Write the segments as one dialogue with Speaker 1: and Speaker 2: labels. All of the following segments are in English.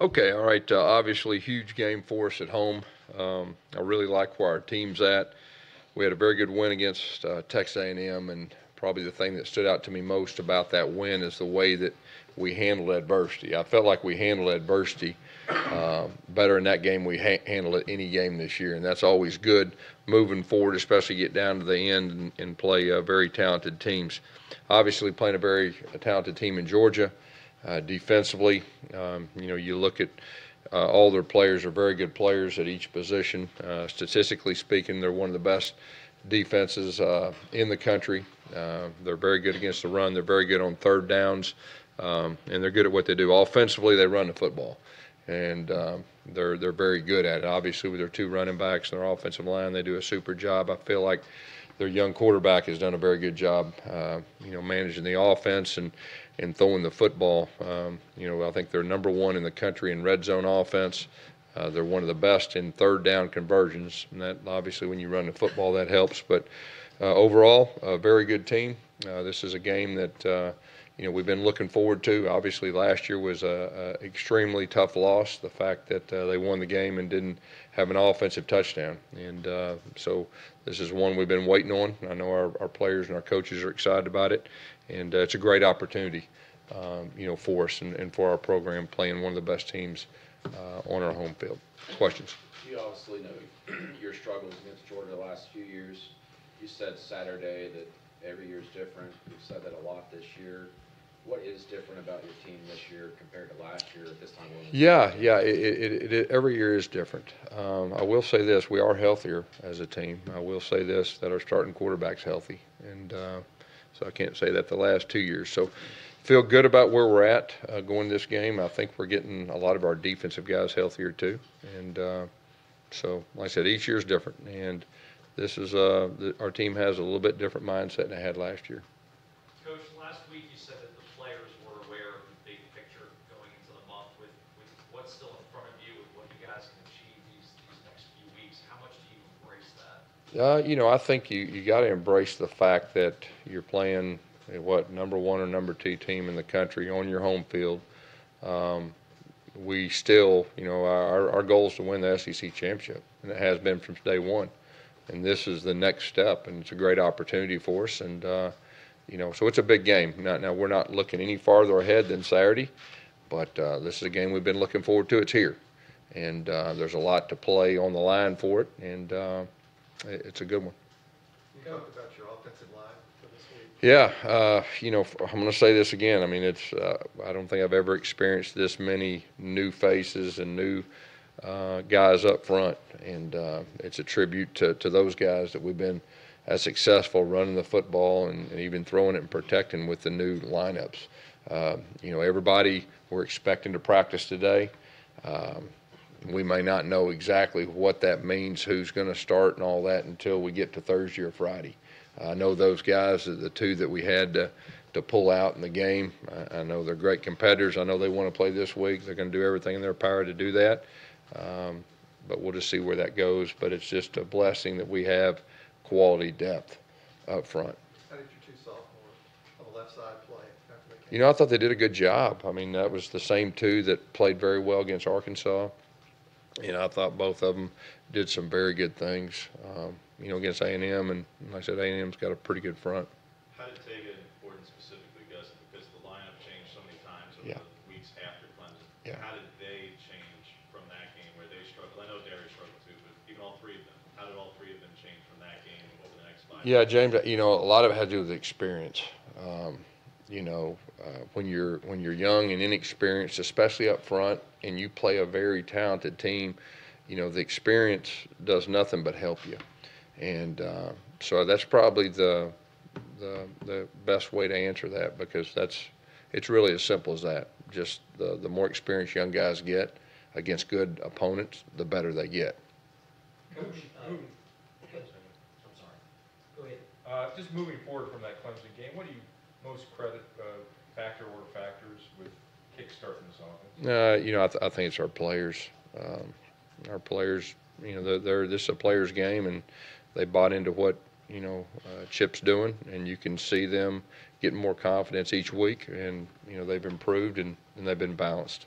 Speaker 1: Okay, all right. Obviously, huge game for us at home. I really like where our team's at. We had a very good win against Texas A&M, and probably the thing that stood out to me most about that win is the way that we handled adversity. I felt like we handled adversity better in that game we handled it any game this year, and that's always good moving forward, especially get down to the end and play very talented teams. Obviously, playing a very talented team in Georgia. Defensively, you look at all their players are very good players at each position. Statistically speaking, they're one of the best defenses in the country. They're very good against the run. They're very good on third downs, and they're good at what they do. Offensively, they run the football, and they're very good at it. Obviously, with their two running backs and their offensive line, they do a super job. I feel like their young quarterback has done a very good job, managing the offense and throwing the football. I think they're number one in the country in red zone offense. They're one of the best in third down conversions, and that obviously when you run the football that helps. But overall, a very good team. This is a game that we've been looking forward to. Obviously, last year was a extremely tough loss. The fact that they won the game and didn't have an offensive touchdown, and so this is one we've been waiting on. I know our players and our coaches are excited about it, and it's a great opportunity, for us and for our program playing one of the best teams on our home field. Questions?
Speaker 2: You obviously know your struggles against Georgia the last few years. You said Saturday that every year is different. You've said that a lot this year. What is different about your team this year compared to last year at this time?
Speaker 1: Yeah, every year is different. I will say this: we are healthier as a team. I will say this: that our starting quarterback's healthy, and so I can't say that the last 2 years. So feel good about where we're at going this game. I think we're getting a lot of our defensive guys healthier too, and so like I said, each year is different, and this is our team has a little bit different mindset than it had last year.
Speaker 3: Coach, last week you said that the players were aware of the big picture going into the month with what's still in front of you and what you guys can achieve these next few weeks. How much do you embrace that?
Speaker 1: I think you got to embrace the fact that you're playing number one or number two team in the country on your home field. We still, our goal is to win the SEC championship, and it has been from day one. And this is the next step, and it's a great opportunity for us. And so it's a big game. Now we're not looking any farther ahead than Saturday, but this is a game we've been looking forward to. It's here, and there's a lot to play on the line for it, and it's a good one.
Speaker 4: You talked about your offensive line for this week.
Speaker 1: Yeah, I'm going to say this again. I mean, I don't think I've ever experienced this many new faces and new guys up front, and it's a tribute to those guys that we've been as successful running the football and even throwing it and protecting with the new lineups. Everybody we're expecting to practice today. We may not know exactly what that means, who's going to start and all that until we get to Thursday or Friday. I know those guys are the two that we had to pull out in the game. I know they're great competitors. I know they want to play this week. They're going to do everything in their power to do that. But we'll just see where that goes. But it's just a blessing that we have quality depth up front.
Speaker 4: How did your two sophomores on the left side play after they came?
Speaker 1: I thought they did a good job. I mean, that was the same two that played very well against Arkansas. I thought both of them did some very good things, against A&M. And like I said, A&M's got a pretty good front.
Speaker 5: How did Tega important specifically, Gus, because the lineup changed so many times over the weeks after Clemson?
Speaker 1: Yeah.
Speaker 5: How did they change from that game where they struggled? I know Darius struggled too, but even all three of them, how did all three of them change from that game over the next 5
Speaker 1: Yeah,
Speaker 5: years?
Speaker 1: James, a lot of it had to do with experience. When you're young and inexperienced, especially up front, and you play a very talented team, the experience does nothing but help you. And so that's probably the best way to answer that, because it's really as simple as that. Just the more experienced young guys get against good opponents, the better they get.
Speaker 6: Coach, I'm sorry. Go ahead.
Speaker 7: Just moving forward from that Clemson game, what do you most credit factors with kickstarting this offense?
Speaker 1: I think it's our players. Our players, this is a players' game, and they bought into what Chip's doing, and you can see them getting more confidence each week, and they've improved and they've been balanced.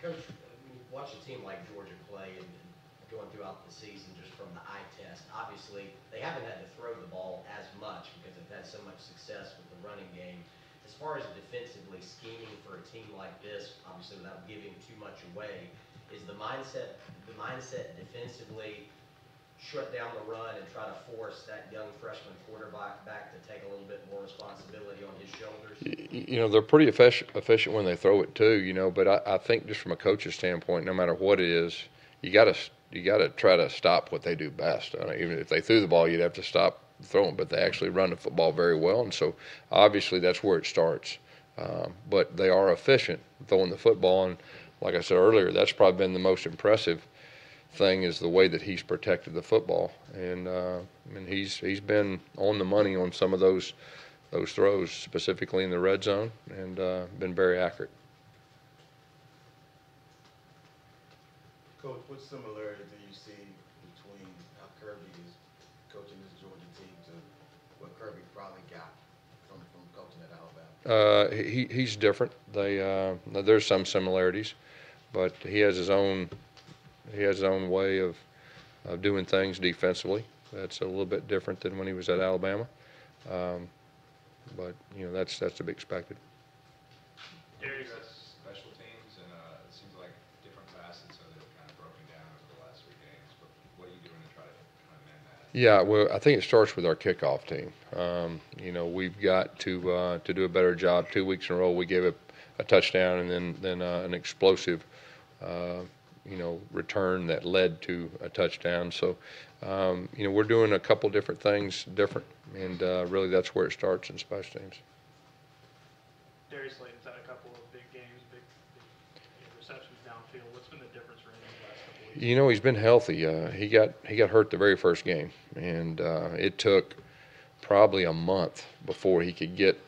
Speaker 8: Coach, when you watch a team like Georgia play and going throughout the season just from the eye test, obviously they haven't had to throw the ball as much because they've had so much success with the running game. As far as defensively scheming for a team like this, obviously without giving too much away, is the mindset defensively shut down the run and try to force that young freshman quarterback back to take a little bit more responsibility on his shoulders?
Speaker 1: You know, they're pretty efficient when they throw it too, you know, but I think just from a coach's standpoint, no matter what it is, you got to try to stop what they do best. I mean, even if they threw the ball, you'd have to stop throwing, but they actually run the football very well, and so obviously that's where it starts. But they are efficient throwing the football, and like I said earlier, that's probably been the most impressive thing is the way that he's protected the football, and he's been on the money on some of those throws, specifically in the red zone, and been very accurate.
Speaker 9: Coach, what similarity do you see between how Kirby is coaching this Georgia team to what Kirby probably got from coaching at Alabama?
Speaker 1: He's different. There's some similarities, but he has his own way of doing things defensively. That's a little bit different than when he was at Alabama, but you know that's to be expected.
Speaker 2: Darius, special teams, and it seems like different facets of it have kind of broken down over the last 3 games. But what are you doing to try to kind of mend that?
Speaker 1: Yeah, well, I think it starts with our kickoff team. You know, we've got to do a better job. 2 weeks in a row, we gave a touchdown and then an explosive return that led to a touchdown. So, we're doing a couple different things different, and really that's where it starts in special teams.
Speaker 10: Darius Slayton's had a couple of big games, big receptions downfield. What's been the difference for him in the last couple of weeks?
Speaker 1: You know, he's been healthy. He got hurt the very first game, and it took probably a month before he could get,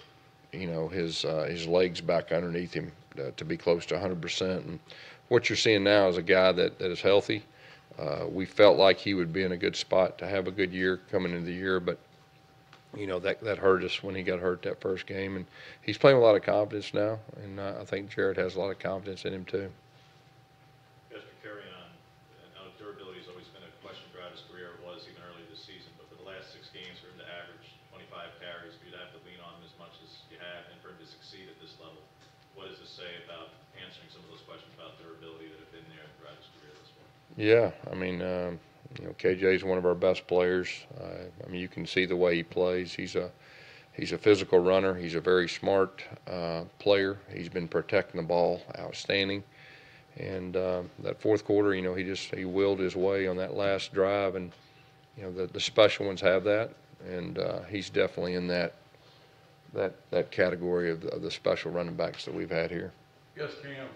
Speaker 1: his legs back underneath him to be close to 100%. And what you're seeing now is a guy that is healthy. We felt like he would be in a good spot to have a good year coming into the year, but that hurt us when he got hurt that first game. And he's playing with a lot of confidence now, and I think Jared has a lot of confidence in him too.
Speaker 5: Just to carry on, durability has always been a question throughout his career. It was even early this season, but for the last 6 games, for him to average 25 carries, you'd have to lean on him as much as you have, and for him to succeed at this level. What does this say about answering some of those questions about durability that have been there throughout his career this point?
Speaker 1: Yeah, I mean, KJ is one of our best players. You can see the way he plays. He's a physical runner. He's a very smart player. He's been protecting the ball outstanding. And that fourth quarter, he willed his way on that last drive, and the special ones have that, and he's definitely in that category of the special running backs that we've had here.
Speaker 7: Yes, Cam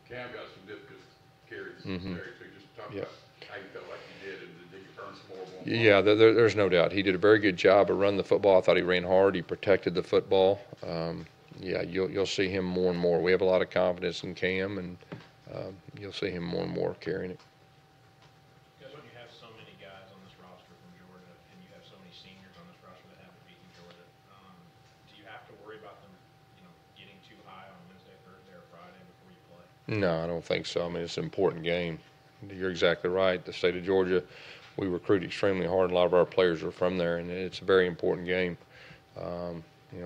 Speaker 7: got some good carries.
Speaker 1: Mm-hmm.
Speaker 7: So just talk about how you felt like you did, and did you earn some more?
Speaker 1: Yeah, there's no doubt. He did a very good job of running the football. I thought he ran hard. He protected the football. You'll see him more and more. We have a lot of confidence in Cam, and you'll see him more and more carrying it.
Speaker 6: Because when you have so many guys on this roster from Georgia, and you have so many seniors on this roster that haven't beaten Georgia, do you have to worry about them, getting too high on Wednesday, Thursday, or Friday before you play?
Speaker 1: No, I don't think so. I mean, it's an important game. You're exactly right. The state of Georgia, we recruit extremely hard. A lot of our players are from there, and it's a very important game.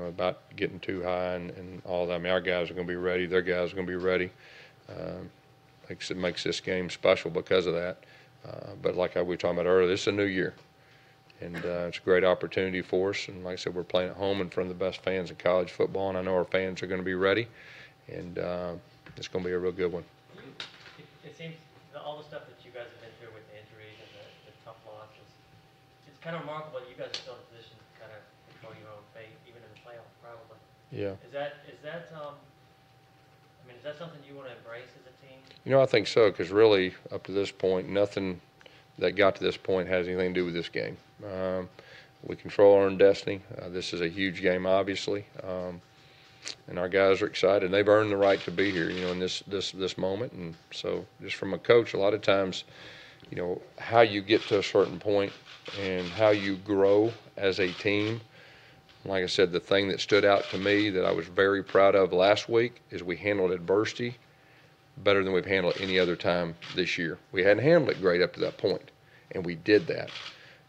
Speaker 1: About getting too high and all that. I mean, our guys are going to be ready. Their guys are going to be ready. It makes this game special because of that. But like we were talking about earlier, this is a new year, and it's a great opportunity for us. And like I said, we're playing at home in front of the best fans in college football, and I know our fans are going to be ready, and it's going to be a real good one.
Speaker 11: It seems all the stuff that you guys have been through with the injuries and the tough losses, it's kind of remarkable that you guys are still in a position to kind of control your own fate, even in the playoffs, probably.
Speaker 1: Yeah.
Speaker 11: Is that something you want to embrace as a team?
Speaker 1: I think so, because really, up to this point, nothing that got to this point has anything to do with this game. We control our own destiny. This is a huge game, obviously, and our guys are excited. They've earned the right to be here, in this moment. And so, just from a coach, a lot of times, how you get to a certain point and how you grow as a team. Like I said, the thing that stood out to me that I was very proud of last week is we handled adversity better than we've handled it any other time this year. We hadn't handled it great up to that point, and we did that.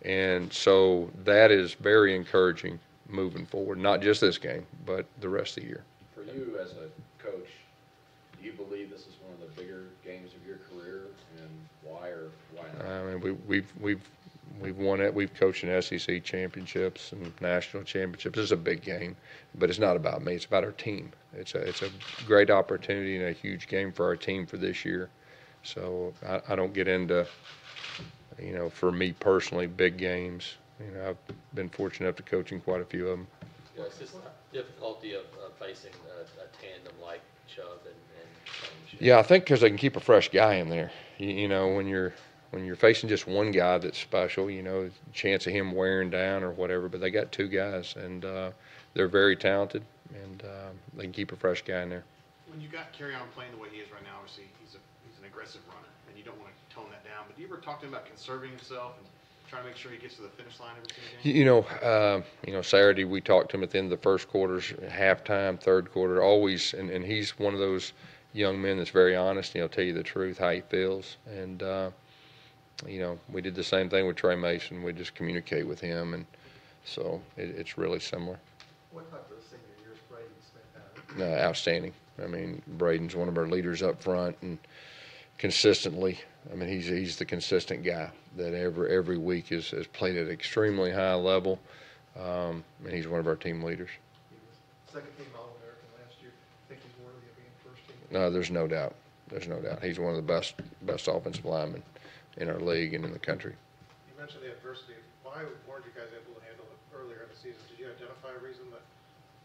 Speaker 1: And so that is very encouraging moving forward, not just this game, but the rest of the year.
Speaker 2: For you as a coach, do you believe this is one of the bigger games of your career, and why or why not?
Speaker 1: I mean, we've won it. We've coached in SEC championships and national championships. It's a big game, but it's not about me. It's about our team. It's a great opportunity and a huge game for our team for this year. So I don't get into, for me personally, big games. I've been fortunate enough to coach in quite a few of them.
Speaker 12: What's this difficulty of facing a tandem like Chubb and Combs?
Speaker 1: Yeah, I think because they can keep a fresh guy in there. When you're facing just one guy that's special, chance of him wearing down or whatever. But they got two guys, and they're very talented, and they can keep a fresh guy in there.
Speaker 13: When you got Kerryon playing the way he is right now, obviously he's an aggressive runner, and you don't want to tone that down. But do you ever talk to him about conserving himself and trying to make sure he gets to the finish line every single game?
Speaker 1: Saturday we talked to him at the end of the first quarters, halftime, third quarter, always, and he's one of those young men that's very honest. He'll tell you the truth, how he feels, and we did the same thing with Trey Mason. We just communicate with him, and so it's really similar.
Speaker 4: What type of senior years Braden Smith had?
Speaker 1: Outstanding. I mean, Braden's one of our leaders up front, and consistently, I mean, he's the consistent guy that every week has played at an extremely high level, and he's one of our team leaders.
Speaker 4: He was second team All-American last year. Think he's worthy of being first team?
Speaker 1: No, there's no doubt. There's no doubt. He's one of the best offensive linemen in our league and in the country.
Speaker 13: You mentioned the adversity. Why weren't you guys able to handle it earlier in the season? Did you identify a reason that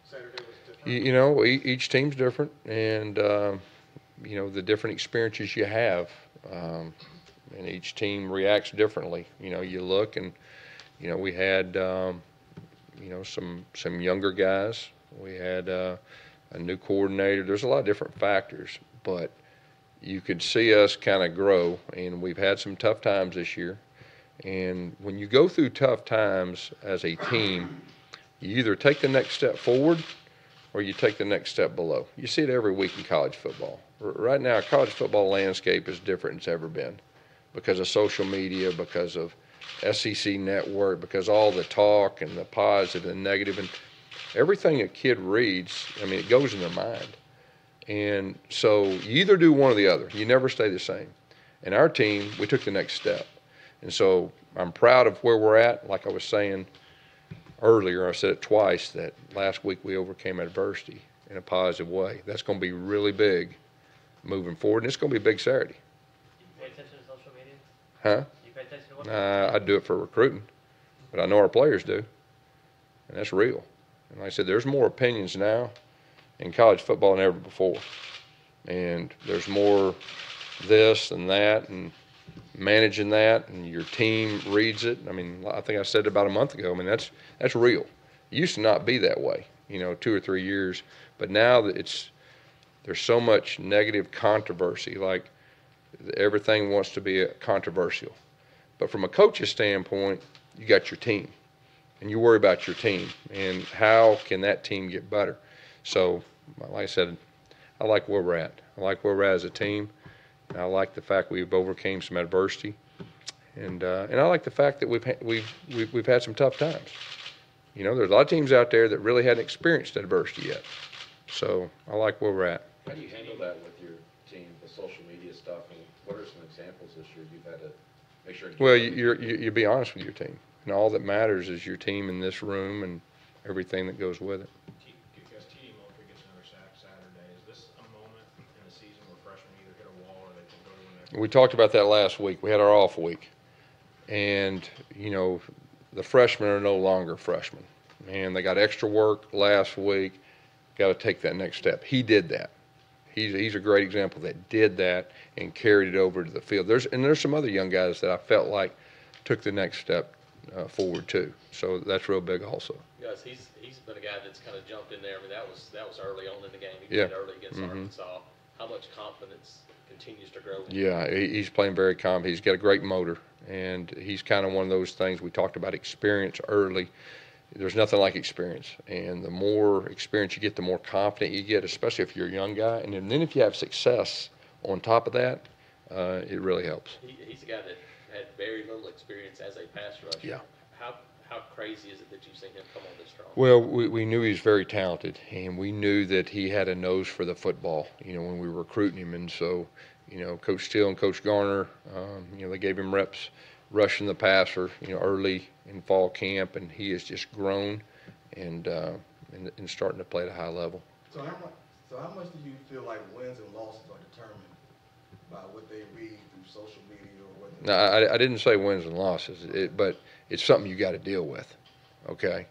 Speaker 13: Saturday was different?
Speaker 1: Each team's different, and the different experiences you have, and each team reacts differently. You look, and we had some younger guys. We had a new coordinator. There's a lot of different factors, but you could see us kind of grow, and we've had some tough times this year. And when you go through tough times as a team, you either take the next step forward or you take the next step below. You see it every week in college football. Right now, college football landscape is different than it's ever been because of social media, because of SEC Network, because all the talk and the positive and negative, and everything a kid reads, I mean, it goes in their mind. And so you either do one or the other. You never stay the same. And our team, we took the next step. And so I'm proud of where we're at. Like I was saying earlier, I said it twice, that last week we overcame adversity in a positive way. That's going to be really big moving forward, and it's going to be a big Saturday.
Speaker 11: You pay attention to social media?
Speaker 1: Huh?
Speaker 11: You pay attention to what?
Speaker 1: I do it for recruiting, but I know our players do, and that's real. And like I said, there's more opinions now in college football than ever before, and there's more this and that and managing that, and your team reads it. I mean, I think I said it about a month ago. I mean, that's real. It used to not be that way, 2 or 3 years, but now that there's so much negative controversy, like everything wants to be controversial. But from a coach's standpoint, you got your team, and you worry about your team and how can that team get better. So, like I said, I like where we're at. I like where we're at as a team. And I like the fact we've overcame some adversity, and I like the fact that we've had some tough times. There's a lot of teams out there that really hadn't experienced adversity yet. So I like where we're at.
Speaker 2: How do you handle that with your team, the social media stuff, and what are some examples this year you've had to make sure?
Speaker 1: Well, you be honest with your team, and all that matters is your team in this room and everything that goes with it.
Speaker 6: Because TD Moultrie gets another sack Saturday. Is this a moment in the season where freshmen either hit a wall or they can go to the next?
Speaker 1: We talked about that last week. We had our off week, and the freshmen are no longer freshmen, and they got extra work last week. Got to take that next step. He did that. He's a great example that did that and carried it over to the field. There's some other young guys that I felt like took the next step forward too. So that's real big also.
Speaker 12: Yes, he's been a guy that's kind of jumped in there. I mean, that was early on in the game. He
Speaker 1: Yeah.
Speaker 12: played early against Arkansas. How much confidence continues to grow?
Speaker 1: Yeah, he's playing very confident. He's got a great motor, and he's kind of one of those things we talked about experience early. There's nothing like experience, and the more experience you get, the more confident you get, especially if you're a young guy. And then if you have success on top of that, it really helps.
Speaker 12: He's a guy that had very little experience as a pass rusher.
Speaker 1: Yeah.
Speaker 12: How crazy is it that you've seen him come on this strong?
Speaker 1: Well, we knew he was very talented, and we knew that he had a nose for the football, when we were recruiting him. And so, Coach Steele and Coach Garner, they gave him reps rushing the passer, early in fall camp, and he has just grown and starting to play at a high level.
Speaker 9: So how much do you feel like wins and losses are determined by what they read through social media or what?
Speaker 1: No, I didn't say wins and losses, but it's something you got to deal with, okay?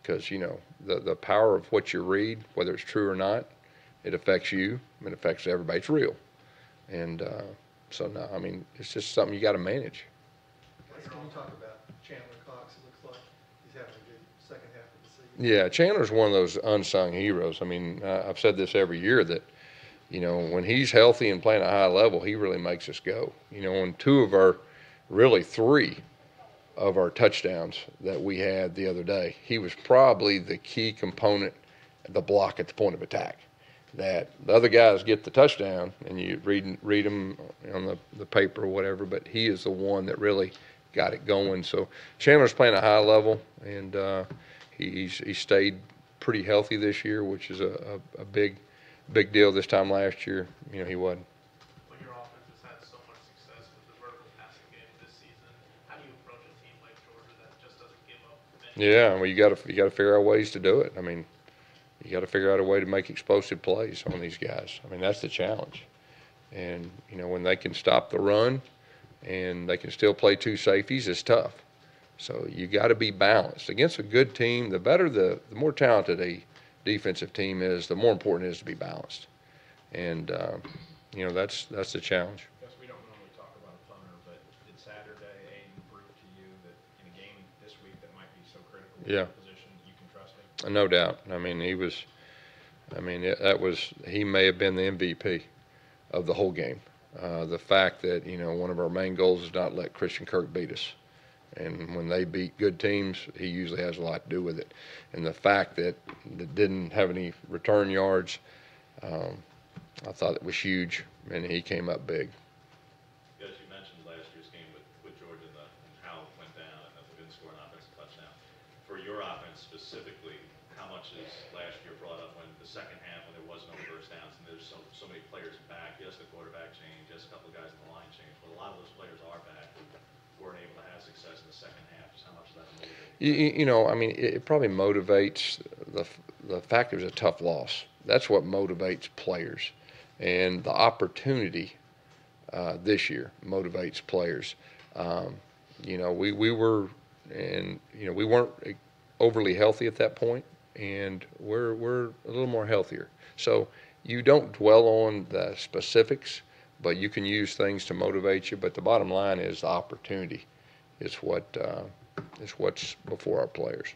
Speaker 1: Because the power of what you read, whether it's true or not, it affects you. It affects everybody. It's real, and so no, I mean, it's just something you got to manage.
Speaker 4: Can you talk about Chandler Cox? It looks like he's having a good second half of the season.
Speaker 1: Yeah, Chandler's one of those unsung heroes. I mean, I've said this every year that, when he's healthy and playing at a high level, he really makes us go. On three of our touchdowns that we had the other day, he was probably the key component, the block at the point of attack. That the other guys get the touchdown, and you read them on the paper or whatever, but he is the one that really got it going. So Chandler's playing at a high level, and he stayed pretty healthy this year, which is a big deal. This time last year, he wasn't.
Speaker 10: When your offense has had so much success with the vertical passing game this season, how do you approach a team like Georgia that just doesn't give up many?
Speaker 1: Yeah, well, you got to figure out ways to do it. I mean, you got to figure out a way to make explosive plays on these guys. I mean, that's the challenge. And when they can stop the run and they can still play two safeties, it's tough. So you got to be balanced against a good team. The better, the more talented a defensive team is, the more important it is to be balanced. And that's the challenge.
Speaker 6: Guess we don't normally talk about a punter, but did Saturday Aiden prove to you that in a game this week that might be so critical in
Speaker 1: Yeah.
Speaker 6: your position, you can trust him?
Speaker 1: No doubt. I mean, he may have been the MVP of the whole game. The fact that, one of our main goals is not let Christian Kirk beat us. And when they beat good teams, he usually has a lot to do with it. And the fact that it didn't have any return yards, I thought it was huge, and he came up big.
Speaker 5: As you mentioned last year's game with Georgia and how it went down and that they didn't score an offensive touchdown. For your offense specifically, how much is last year brought up when the second half when there was no first downs and there's so many players back? Yes, the quarterback changed, yes, a couple of guys in the line changed, but a lot of those players are back who weren't able to have success in the second half. Just how much of that motivated?
Speaker 1: It probably motivates the fact it was a tough loss. That's what motivates players. And the opportunity this year motivates players. We weren't overly healthy at that point, and we're a little more healthier. So you don't dwell on the specifics, but you can use things to motivate you. But the bottom line is the opportunity is what's before our players.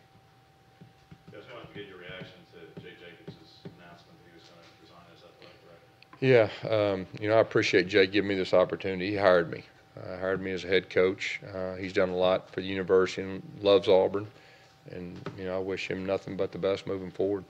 Speaker 5: Just wanted to get your reaction to Jay Jacobs' announcement that he was going to resign as athletic director.
Speaker 1: Yeah, I appreciate Jay giving me this opportunity. He hired me. As a head coach. He's done a lot for the university and loves Auburn. And, I wish him nothing but the best moving forward.